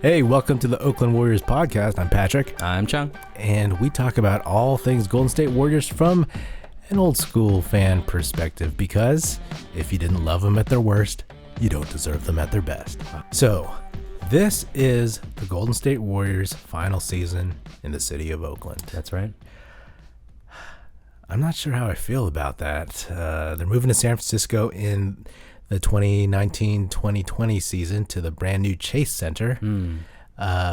Hey, welcome to the Oakland Warriors podcast. I'm Patrick. I'm Chuong. And we talk about all things Golden State Warriors from an old school fan perspective, because if you didn't love them at their worst, you don't deserve them at their best. So, this is the Golden State Warriors' final season in the city of Oakland. That's right. I'm not sure how I feel about that. They're moving to San Francisco in the 2019-2020 season to the brand new Chase Center,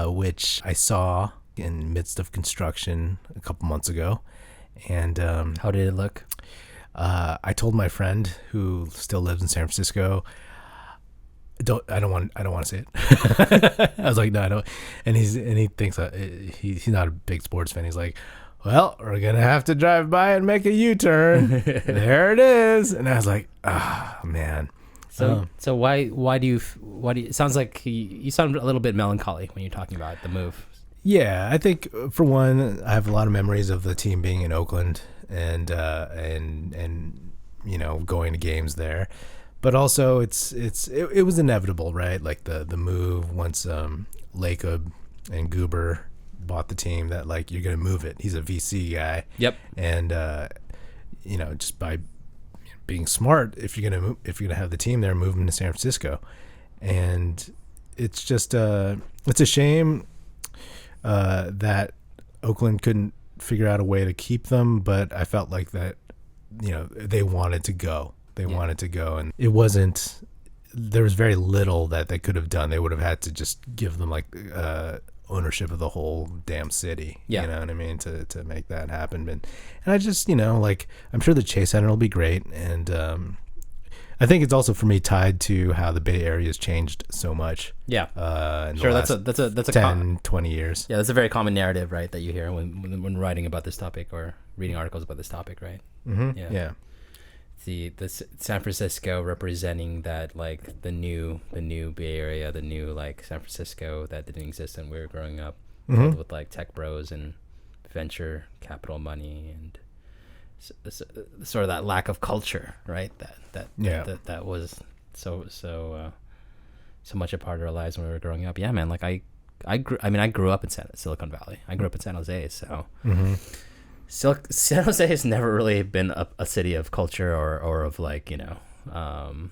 which I saw in midst of construction a couple months ago. And how did it look? I told my friend who still lives in San Francisco, I don't want to say it. I was like, no, I don't. And he thinks he's not a big sports fan. He's like, well, we're gonna have to drive by and make a U-turn. There it is. And I was like, man. So why do you it sounds like you sound a little bit melancholy when you're talking about the move. Yeah, I think for one, I have a lot of memories of the team being in Oakland and you know, going to games there. But also it was inevitable, right? Like the move once Lacob and Goober bought the team, that like you're gonna move it. He's a VC guy. Yep. And you know, just by being smart, if you're gonna have the team there, move them to San Francisco. And it's just it's a shame that Oakland couldn't figure out a way to keep them, but I felt like that, you know, they wanted to go. Wanted to go, and it wasn't. There was very little that they could have done. They would have had to just give them like ownership of the whole damn city. Yeah. You know what I mean, to make that happen. And I just, you know, like, I'm sure the Chase Center will be great, and I think it's also for me tied to how the Bay Area has changed so much. Yeah. Sure. That's a 20 years. Yeah, that's a very common narrative, right, that you hear when writing about this topic or reading articles about this topic, right? Mm-hmm. Yeah. The San Francisco representing that, like the new Bay Area, the new like San Francisco that didn't exist when we were growing up, filled with like tech bros and venture capital money, and sort of that lack of culture, right? That was so much a part of our lives when we were growing up. Yeah, man. Like I grew up in Silicon Valley. I grew up in San Jose, so. Mm-hmm. San Jose has never really been a city of culture or of like, you know,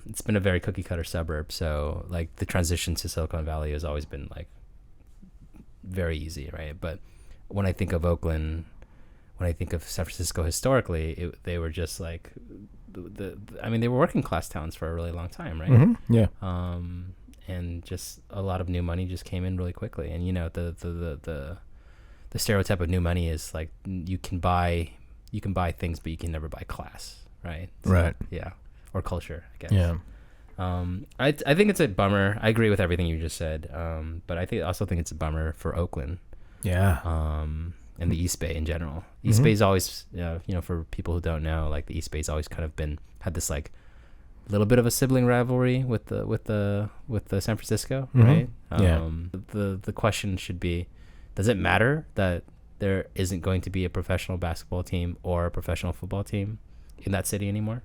it's been a very cookie cutter suburb. So like the transition to Silicon Valley has always been like very easy, right? But when I think of Oakland, when I think of San Francisco historically, they were just like they were working class towns for a really long time, right? Mm-hmm. Yeah. And just a lot of new money just came in really quickly, and you know the stereotype of new money is like you can buy things, but you can never buy class, right? So, right. Yeah. Or culture, I guess. Yeah. I think it's a bummer. I agree with everything you just said. But I also think it's a bummer for Oakland. Yeah. And the East Bay in general. East Bay's always, you know, for people who don't know, like the East Bay's always kind of had this like little bit of a sibling rivalry with the San Francisco, right? Yeah. The question should be, does it matter that there isn't going to be a professional basketball team or a professional football team in that city anymore?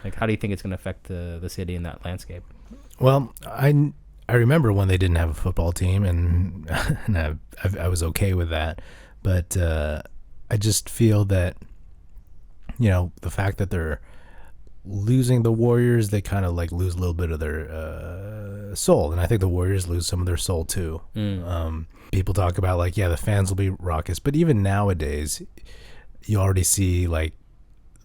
Like, how do you think it's going to affect the city in that landscape? Well, I remember when they didn't have a football team, and I was okay with that. But I just feel that, you know, the fact that they're losing the Warriors, they kind of like lose a little bit of their soul. And I think the Warriors lose some of their soul too. People talk about like, yeah, the fans will be raucous, but even nowadays you already see like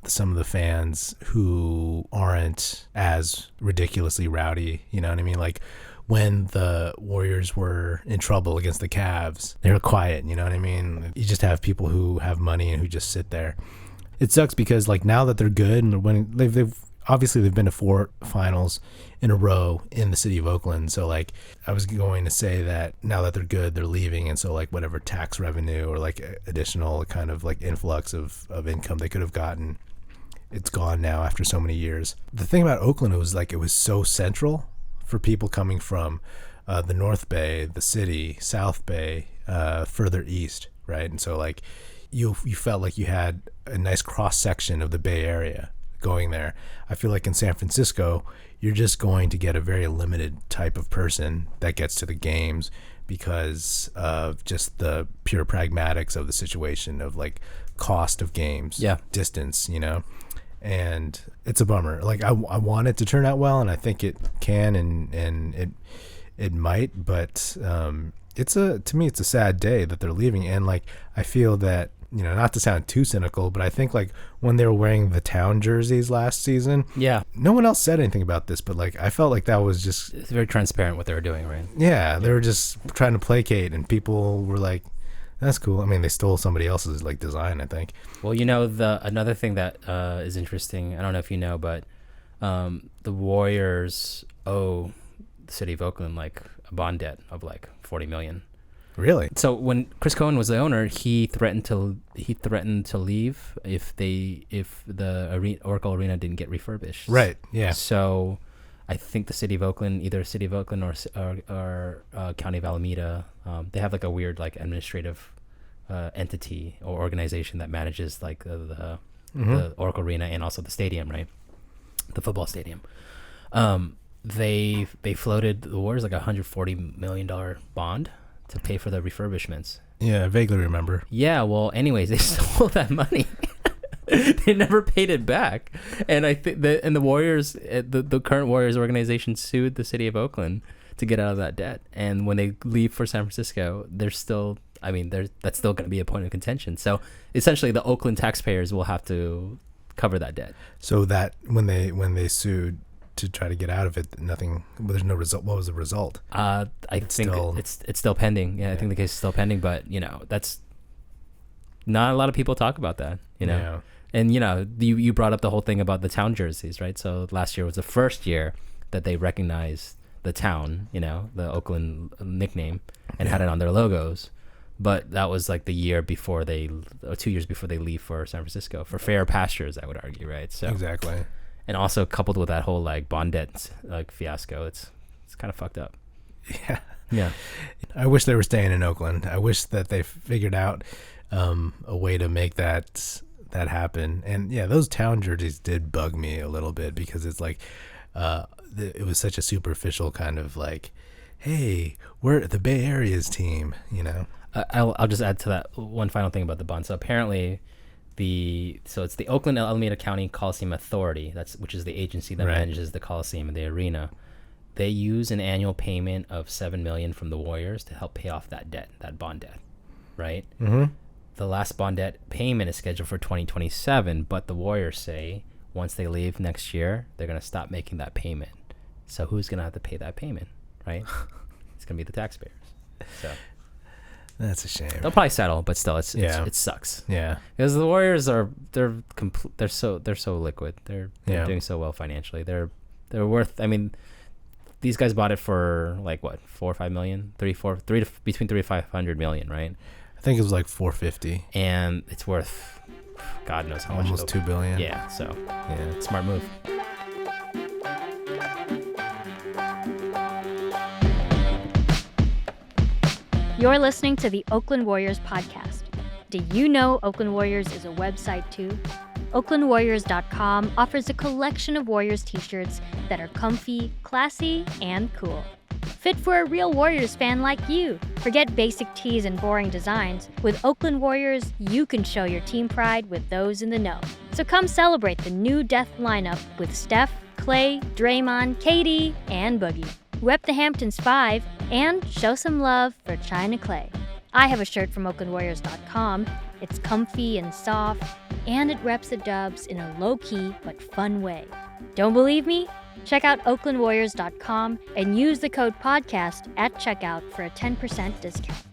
some of the fans who aren't as ridiculously rowdy, you know what I mean? Like when the Warriors were in trouble against the Cavs, they were quiet, you know what I mean? You just have people who have money and who just sit there. It sucks because like now that they're good and they're winning, they've obviously they've been to 4 finals in a row in the city of Oakland. So like I was going to say that now that they're good, they're leaving. And so like whatever tax revenue or like additional kind of like influx of income they could have gotten, it's gone now after so many years. The thing about Oakland was like, it was so central for people coming from the North Bay, the city, South Bay, further east. Right. And so like you felt like you had a nice cross section of the Bay Area going there. I feel like in San Francisco, you're just going to get a very limited type of person that gets to the games because of just the pure pragmatics of the situation of like cost of games, distance, and it's a bummer. Like I want it to turn out well, and I think it can, and it might, but to me it's a sad day that they're leaving. And like I feel that, not to sound too cynical, but I think like when they were wearing the town jerseys last season, no one else said anything about this, but like I felt like that was just, it's very transparent what they were doing, right? They were just trying to placate, and people were like, that's cool. I mean, they stole somebody else's like design, I think. Well, another thing that is interesting, I don't know if you know, but the Warriors owe the city of Oakland like a bond debt of like $40 million. Really? So when Chris Cohen was the owner, he threatened to leave if the Oracle Arena didn't get refurbished. Right. Yeah. So I think the city of Oakland, either city of Oakland or County of Alameda, they have like a weird like administrative entity or organization that manages like the Oracle Arena and also the stadium, right? The football stadium. They floated the Warriors like $140 million bond to pay for the refurbishments. Yeah, I vaguely remember. Yeah, well, anyways, they stole that money. They never paid it back, and I think the Warriors, the current Warriors organization, sued the city of Oakland to get out of that debt. And when they leave for San Francisco, that's still going to be a point of contention. So essentially, the Oakland taxpayers will have to cover that debt. So that when they sued to try to get out of it, there's no result. What was the result? I think it's still pending. Yeah, I think the case is still pending, but that's not a lot of people talk about that, Yeah. And you brought up the whole thing about the town jerseys, right? So last year was the first year that they recognized the town, the Oakland nickname, and had it on their logos. But that was like the year before 2 years before they leave for San Francisco for fair pastures, I would argue, right? So exactly. And also coupled with that whole like bond debt like fiasco, it's kind of fucked up. Yeah. I wish they were staying in Oakland. I wish that they figured out a way to make that happen. And yeah, those town jerseys did bug me a little bit because it's like it was such a superficial kind of like, hey, we're the Bay Area's team, I'll just add to that one final thing about the bond. So apparently it's the Oakland Alameda County Coliseum Authority, which is the agency that manages the Coliseum and the arena. They use an annual payment of $7 million from the Warriors to help pay off that debt, that bond debt, right? Mm-hmm. The last bond debt payment is scheduled for 2027, but the Warriors say once they leave next year, they're going to stop making that payment. So who's going to have to pay that payment, right? It's going to be the taxpayers. So that's a shame. They'll probably settle, but still, it sucks. Yeah, because the Warriors they're so liquid. They're doing so well financially. They're worth. I mean, these guys bought it for like what, 4 or 5 million, between 3 to 500 million, right? I think it was like 450, and it's worth God knows how much. Almost $2 billion. Yeah, so smart move. You're listening to the Oakland Warriors podcast. Do you know Oakland Warriors is a website too? OaklandWarriors.com offers a collection of Warriors t-shirts that are comfy, classy, and cool. Fit for a real Warriors fan like you. Forget basic tees and boring designs. With Oakland Warriors, you can show your team pride with those in the know. So come celebrate the new Death lineup with Steph, Clay, Draymond, KD, and Boogie. Rep the Hamptons 5 and show some love for China Clay. I have a shirt from OaklandWarriors.com. It's comfy and soft, and it reps the Dubs in a low-key but fun way. Don't believe me? Check out OaklandWarriors.com and use the code podcast at checkout for a 10% discount.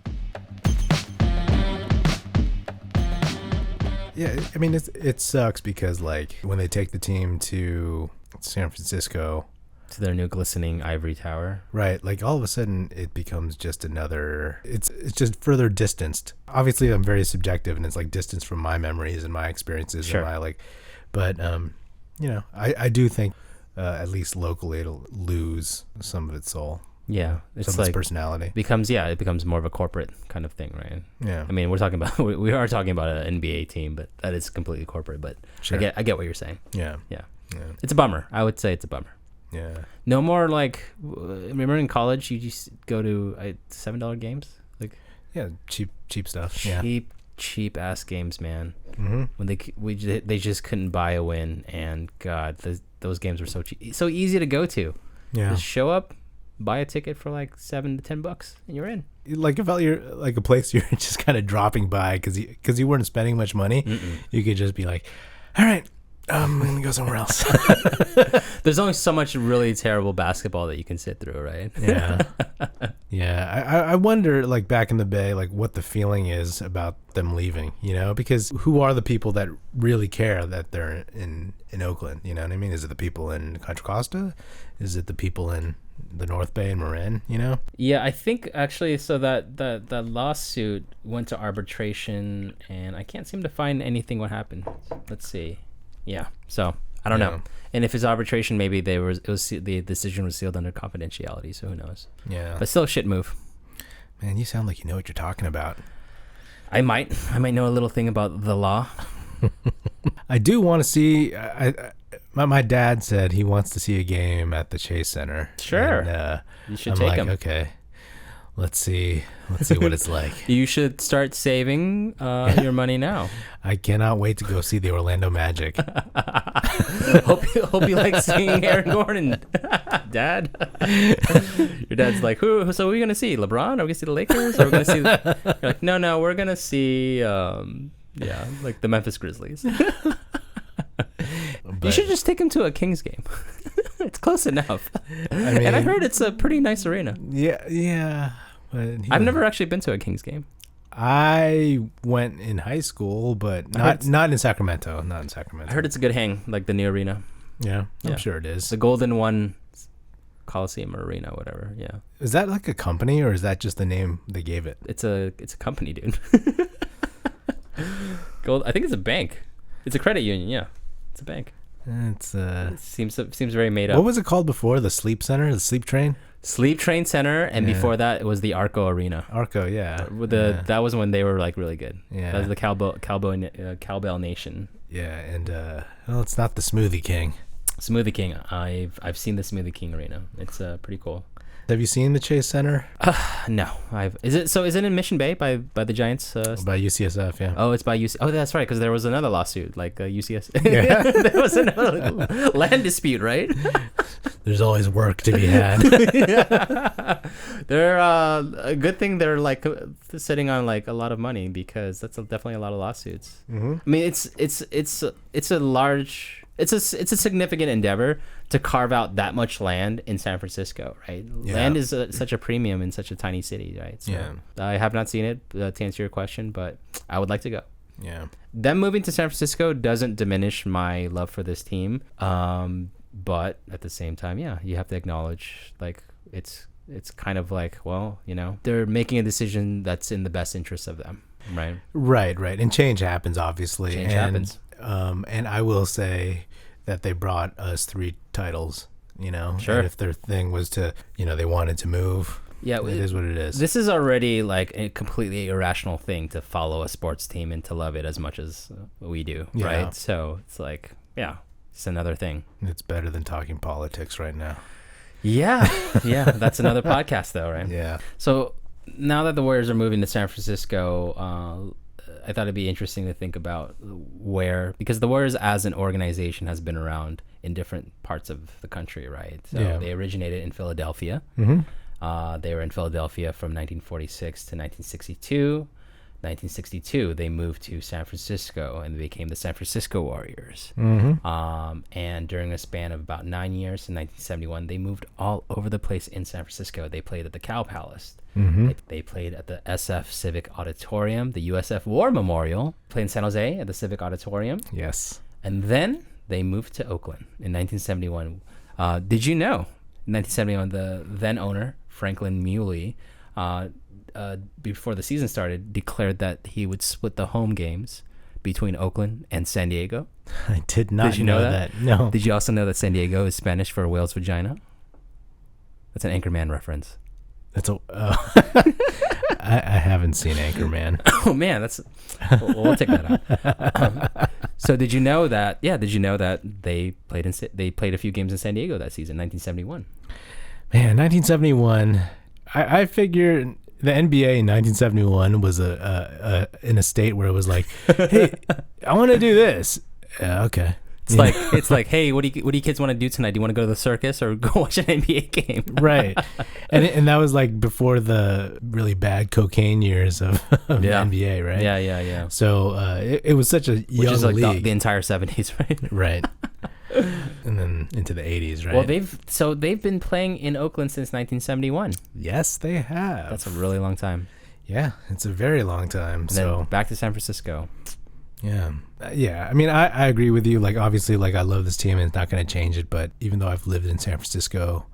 Yeah, I mean, it sucks because like when they take the team to San Francisco, to their new glistening ivory tower, right? Like all of a sudden it becomes just another. It's just further distanced. Obviously, I'm very subjective, and it's like distance from my memories and my experiences. Sure. And my like, but I do think at least locally it'll lose some of its soul. Yeah, it's someone's like personality. it becomes more of a corporate kind of thing, right? Yeah. I mean, we are talking about an NBA team, but that is completely corporate. But Sure. I get what you're saying. Yeah. Yeah, Yeah. it's a bummer. I would say it's a bummer. Yeah. No more like, remember in college you just go to $7 games, like Yeah. Cheap stuff. Yeah. cheap ass games, man. Mm-hmm. When they just couldn't buy a win, and God, those games were so cheap, so easy to go to. Yeah. Just show up, buy a ticket for like $7 to $10, and you're in. Like if you're like a place you're just kind of dropping by because you weren't spending much money, you could just be like, all right, I'm gonna go somewhere else. There's only so much really terrible basketball that you can sit through, right? Yeah. Yeah. I wonder, like back in the Bay, like what the feeling is about them leaving, because who are the people that really care that they're in Oakland? You know what I mean? Is it the people in Contra Costa? Is it the people in the North Bay and Marin, Yeah, I think actually, so that lawsuit went to arbitration, and I can't seem to find anything what happened. Let's see. Yeah, so I don't know. And if it's arbitration, maybe the decision was sealed under confidentiality, so who knows? Yeah. But still a shit move. Man, you sound like you know what you're talking about. I might know a little thing about the law. I do want to see. My dad said he wants to see a game at the Chase Center. Sure, and, you should I'm take like, him. Okay, let's see what it's like. You should start saving your money now. I cannot wait to go see the Orlando Magic. Hope you like seeing Aaron Gordon, Dad. Your dad's like, who? So what are we gonna see? LeBron? Are we gonna see the Lakers? Or are we gonna see? You're like, no, we're gonna see, like the Memphis Grizzlies. You should just take him to a Kings game. It's close enough. And I heard it's a pretty nice arena. Yeah. But I've never actually been to a Kings game. I went in high school, but not in Sacramento. Not in Sacramento. I heard it's a good hang, like the new arena. Yeah, I'm sure it is. The Golden One Coliseum or Arena, whatever. Yeah. Is that like a company, or is that just the name they gave it? It's a company, dude. I think it's a bank. It's a credit union. Yeah, it's a bank. It seems very made up. What was it called before? The Sleep Center, the Sleep Train. Sleep Train Center, and before that, it was the Arco Arena. Arco, yeah. That was when they were like really good. Yeah. That was the Cowbell Nation. Yeah, and it's not the Smoothie King. Smoothie King. I've seen the Smoothie King Arena. It's pretty cool. Have you seen the Chase Center? No. Is it in Mission Bay by the Giants? By UCSF, yeah. Oh, it's by UC. Oh, that's right, because there was another lawsuit, like UCS. Yeah. There was another land dispute, right? There's always work to be had. They're a good thing they're like sitting on like a lot of money, because that's definitely a lot of lawsuits. Mm-hmm. I mean, it's a significant endeavor to carve out that much land in San Francisco, right? Yeah. Land is such a premium in such a tiny city, right? So Yeah. I have not seen it, to answer your question, but I would like to go. Yeah. Them moving to San Francisco doesn't diminish my love for this team, but at the same time, yeah, you have to acknowledge like it's kind of like, well, they're making a decision that's in the best interest of them, right? Right. And change happens, obviously. Change happens. And I will say that they brought us 3 titles, Sure. And if their thing was to, they wanted to move, yeah, it is what it is. This is already like a completely irrational thing to follow a sports team and to love it as much as we do, Yeah. right? So it's like, yeah, it's another thing. It's better than talking politics right now. Yeah, that's another podcast though, right? Yeah. So now that the Warriors are moving to San Francisco, I thought it'd be interesting to think about because the Warriors as an organization has been around in different parts of the country, right? So They originated in Philadelphia. Mm-hmm. They were in Philadelphia from 1946 to 1962. 1962, they moved to San Francisco and they became the San Francisco Warriors. Mm-hmm. And during a span of about 9 years, in 1971, they moved all over the place in San Francisco. They played at the Cow Palace. Mm-hmm. They played at the SF Civic Auditorium, the USF War Memorial. Played in San Jose at the Civic Auditorium. Yes. And then they moved to Oakland in 1971. Did you know, in 1971, the then owner, Franklin Muley, before the season started, declared that he would split the home games between Oakland and San Diego? I did not Did you know that. No. Did you also know that San Diego is Spanish for whale's vagina? That's an Anchorman reference. That's a. I haven't seen Anchorman. Oh man, we'll take that out. So did you know that? Yeah, did you know that they played a few games in San Diego that season, 1971? Man, 1971. I figure the NBA in 1971 was in a state where it was like, hey, I want to do this. Yeah, okay. It's like, hey, what do you kids want to do tonight? Do you want to go to the circus or go watch an NBA game? Right, and that was like before the really bad cocaine years of the NBA, right? Yeah. So it was such a young Which is like league. the entire 70s, right? Right. And then into the 80s, right? Well, they've been playing in Oakland since 1971. Yes, they have. That's a really long time. Yeah, it's a very long time. And so then back to San Francisco. Yeah. I mean, I agree with you. Like, obviously, like, I love this team and it's not going to change it. But even though I've lived in San Francisco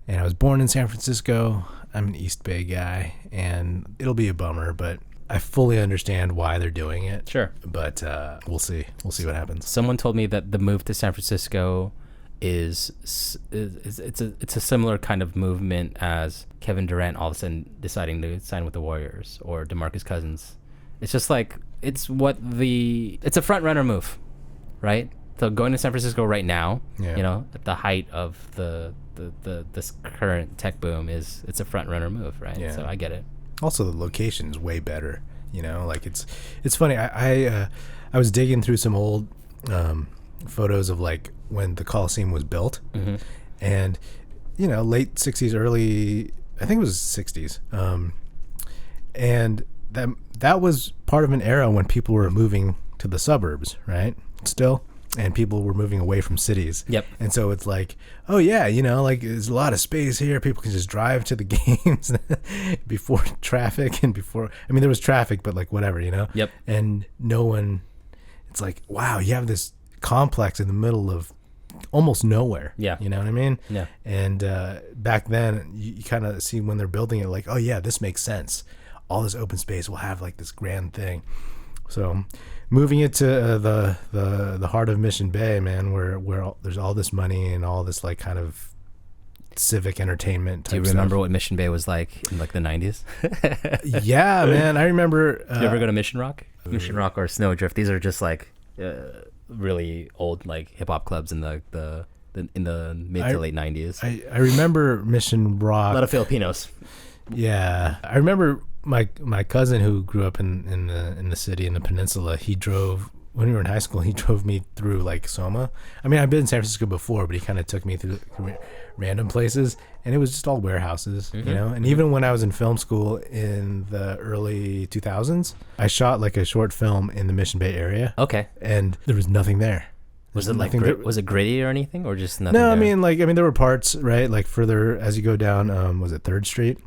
and I was born in San Francisco, I'm an East Bay guy, and it'll be a bummer, but I fully understand why they're doing it. Sure. But we'll see. We'll see what happens. Someone told me that the move to San Francisco is a similar kind of movement as Kevin Durant all of a sudden deciding to sign with the Warriors, or DeMarcus Cousins. It's just like it's a front runner move, right? So going to San Francisco right now, at the height of this current tech boom, it's a front runner move, right? Yeah. So I get it. Also, the location is way better. Like it's funny. I was digging through some old photos of like when the Coliseum was built, and late 60s, early, I think it was 60s, and that was part of an era when people were moving to the suburbs, right? Still. And people were moving away from cities. Yep. And so it's like, oh yeah, like there's a lot of space here. People can just drive to the games before traffic and before. I mean, there was traffic, but like whatever, Yep. And no one. It's like, wow, you have this complex in the middle of almost nowhere. Yeah. You know what I mean? Yeah. And back then, you kind of see when they're building it, like, oh yeah, this makes sense. All this open space will have like this grand thing. So. Moving it to the heart of Mission Bay, man, where there's all this money and all this like kind of civic entertainment type Do you remember stuff. what Mission Bay was like in like the 90s? Yeah, man, I remember. Did you ever go to Mission Rock? Mission Rock or Snowdrift? These are just like really old like hip hop clubs in the mid to late 90s. I remember Mission Rock. A lot of Filipinos. Yeah, I remember my cousin who grew up in the city in the peninsula. He drove when we were in high school. He drove me through like Soma. I mean, I've been in San Francisco before, but he kind of took me through random places, and it was just all warehouses, And even when I was in film school in the early 2000s, I shot like a short film in the Mission Bay area. Okay. And there was nothing there. Was it like was it gritty or anything, or just nothing? No, there? I mean there were parts, right? Like further as you go down, was it 3rd Street?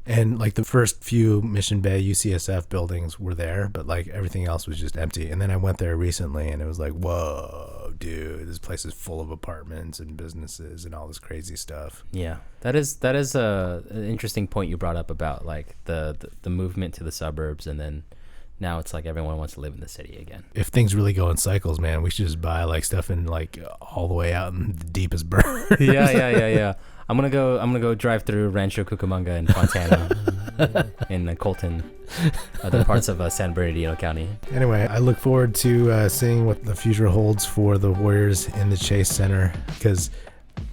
And like the first few Mission Bay UCSF buildings were there, but like everything else was just empty. And then I went there recently, and it was like, whoa, dude, this place is full of apartments and businesses and all this crazy stuff. Yeah, that is an interesting point you brought up about like the movement to the suburbs, and then. Now it's like everyone wants to live in the city again. If things really go in cycles, man, we should just buy like stuff in like all the way out in the deepest burn. Yeah. I'm gonna go drive through Rancho Cucamonga in Fontana, in Colton, other parts of San Bernardino County. Anyway, I look forward to seeing what the future holds for the Warriors in the Chase Center, because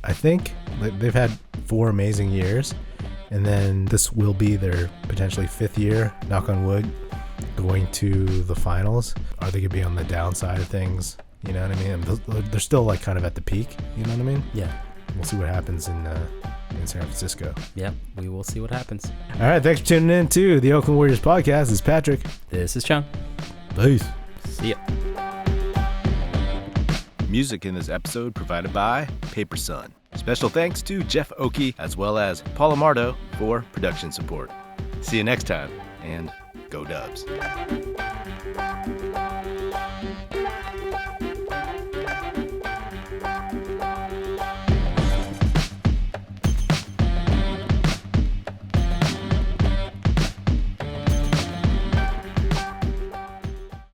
I think they've had 4 amazing years, and then this will be their potentially 5th year, knock on wood, going to the finals. Are they gonna be on the downside of things? You know what I mean? They're still like kind of at the peak. You know what I mean? Yeah. We'll see what happens in San Francisco. Yeah, we will see what happens. All right, thanks for tuning in to the Oakland Warriors podcast. This is Patrick. This is Chuong. Peace. See ya. Music in this episode provided by Paper Sun. Special thanks to Jeff Oakey as well as Paul Amardo for production support. See you next time, and go Dubs.